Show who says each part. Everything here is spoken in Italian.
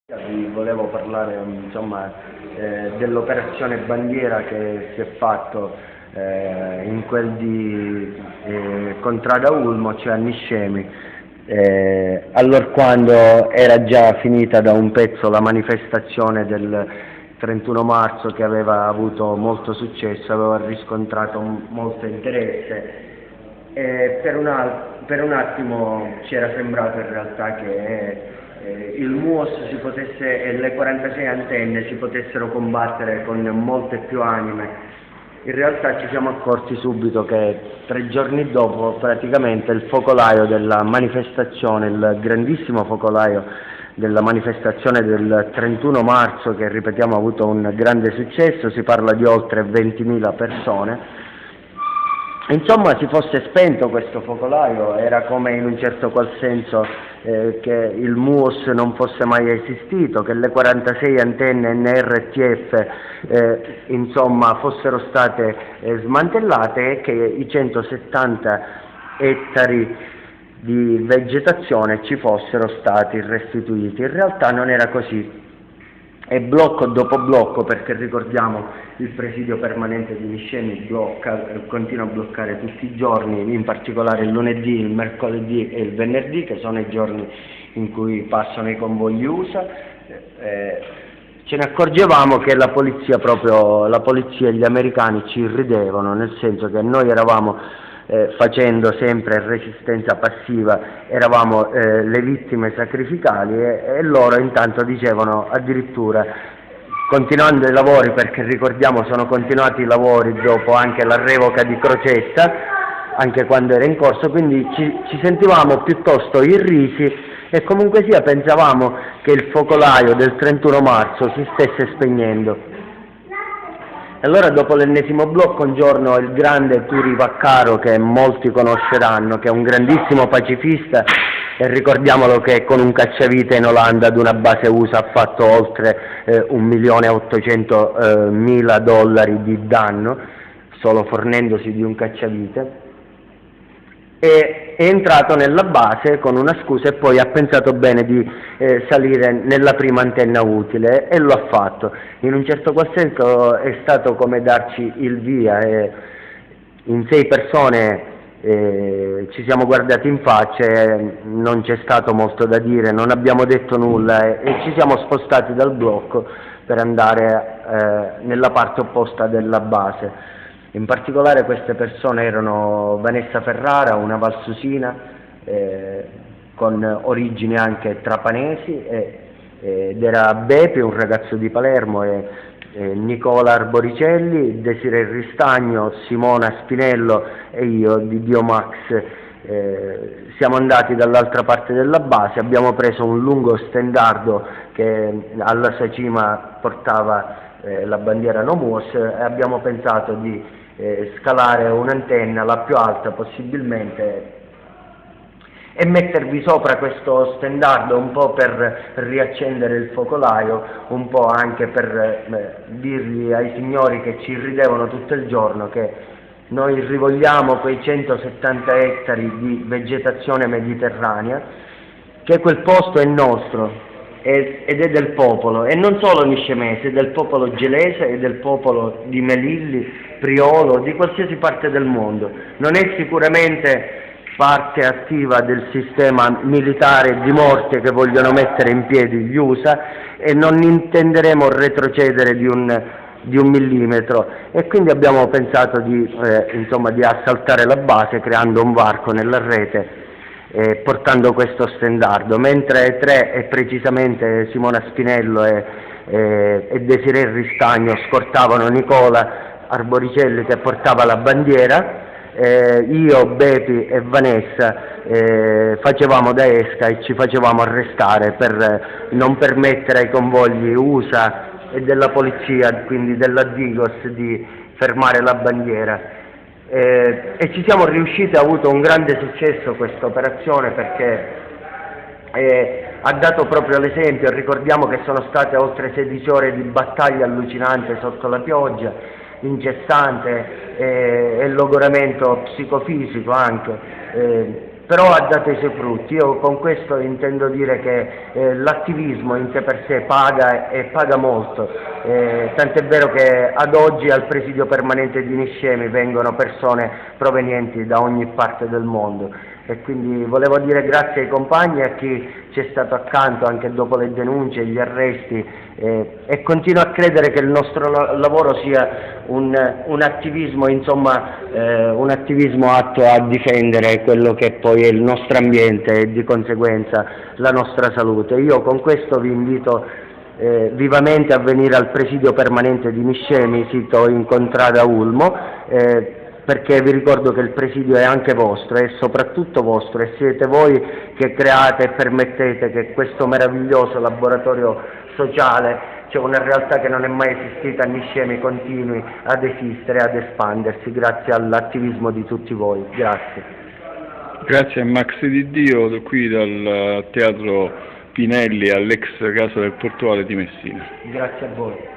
Speaker 1: Vi volevo parlare insomma, dell'operazione bandiera che si è fatto in quel di Contrada Ulmo, cioè a Niscemi, allorquando era già finita da un pezzo la manifestazione del 31 marzo che aveva avuto molto successo, aveva riscontrato molto interesse e per un attimo ci era sembrato in realtà che il MUOS e le 46 antenne si potessero combattere con molte più anime. In realtà ci siamo accorti subito che 3 giorni dopo praticamente il focolaio della manifestazione, il grandissimo focolaio della manifestazione del 31 marzo, che ripetiamo ha avuto un grande successo, si parla di oltre 20.000 persone, insomma si fosse spento questo focolaio. Era come in un certo qual senso che il MUOS non fosse mai esistito, che le 46 antenne NRTF insomma fossero state smantellate e che i 170 ettari di vegetazione ci fossero stati restituiti. In realtà non era così. E blocco dopo blocco, perché ricordiamo il presidio permanente di Niscemi continua a bloccare tutti i giorni, in particolare il lunedì, il mercoledì e il venerdì, che sono i giorni in cui passano i convogli USA. Ce ne accorgevamo che la polizia e gli americani ci irridevano, nel senso che noi eravamo facendo sempre resistenza passiva, eravamo le vittime sacrificali e loro intanto dicevano addirittura, continuando i lavori, perché ricordiamo sono continuati i lavori dopo anche la revoca di Crocetta, anche quando era in corso, quindi ci sentivamo piuttosto irrisi e comunque sia pensavamo che il focolaio del 31 marzo si stesse spegnendo. Allora dopo l'ennesimo blocco un giorno il grande Turi Vaccaro, che molti conosceranno, che è un grandissimo pacifista, e ricordiamolo che con un cacciavite in Olanda ad una base USA ha fatto oltre $1.800.000 di danno, solo fornendosi di un cacciavite, è entrato nella base con una scusa e poi ha pensato bene di salire nella prima antenna utile e lo ha fatto. In un certo qual senso è stato come darci il via e in 6 persone ci siamo guardati in faccia e non c'è stato molto da dire, non abbiamo detto nulla e ci siamo spostati dal blocco per andare nella parte opposta della base. In particolare queste persone erano Vanessa Ferrara, una valsusina con origini anche trapanesi, ed era Bepi, un ragazzo di Palermo, e Nicola Arboricelli, Desiree Ristagno, Simona Spinello e io di Biomax. Siamo andati dall'altra parte della base, abbiamo preso un lungo stendardo che alla sua cima portava la bandiera No MUOS e abbiamo pensato di scalare un'antenna, la più alta possibilmente, e mettervi sopra questo stendardo, un po' per riaccendere il focolaio, un po' anche per dirgli ai signori che ci ridevano tutto il giorno che noi rivogliamo quei 170 ettari di vegetazione mediterranea, che quel posto è nostro ed è del popolo, e non solo niscemese, è del popolo gelese e del popolo di Melilli, Priolo, di qualsiasi parte del mondo. Non è sicuramente parte attiva del sistema militare di morte che vogliono mettere in piedi gli USA, e non intenderemo retrocedere di un millimetro, e quindi abbiamo pensato di assaltare la base creando un varco nella rete, portando questo stendardo, mentre 3, e precisamente Simona Spinello e Desiree Ristagno, scortavano Nicola Arboricelli che portava la bandiera. Io, Bepi e Vanessa facevamo da esca e ci facevamo arrestare per non permettere ai convogli USA e della polizia, quindi della Digos, di fermare la bandiera. E ci siamo riusciti, ha avuto un grande successo questa operazione, perché ha dato proprio l'esempio. Ricordiamo che sono state oltre 16 ore di battaglia allucinante sotto la pioggia incessante e logoramento psicofisico anche, però ha dato i suoi frutti. Io con questo intendo dire che l'attivismo in sé per sé paga e paga molto, tant'è vero che ad oggi al presidio permanente di Niscemi vengono persone provenienti da ogni parte del mondo, e quindi volevo dire grazie ai compagni e a chi ci è stato accanto anche dopo le denunce, gli arresti, e continuo a credere che il nostro lavoro sia un attivismo, insomma, un attivismo atto a difendere quello che poi è il nostro ambiente e di conseguenza la nostra salute. Io con questo vi invito vivamente a venire al presidio permanente di Niscemi, sito in Contrada Ulmo, perché vi ricordo che il presidio è anche vostro, è soprattutto vostro, e siete voi che create e permettete che questo meraviglioso laboratorio sociale, cioè una realtà che non è mai esistita a Niscemi, continui ad esistere, ad espandersi, grazie all'attivismo di tutti voi. Grazie.
Speaker 2: Grazie a Max Di Dio, qui dal Teatro Pinelli all'ex Casa del Portuale di Messina.
Speaker 1: Grazie a voi.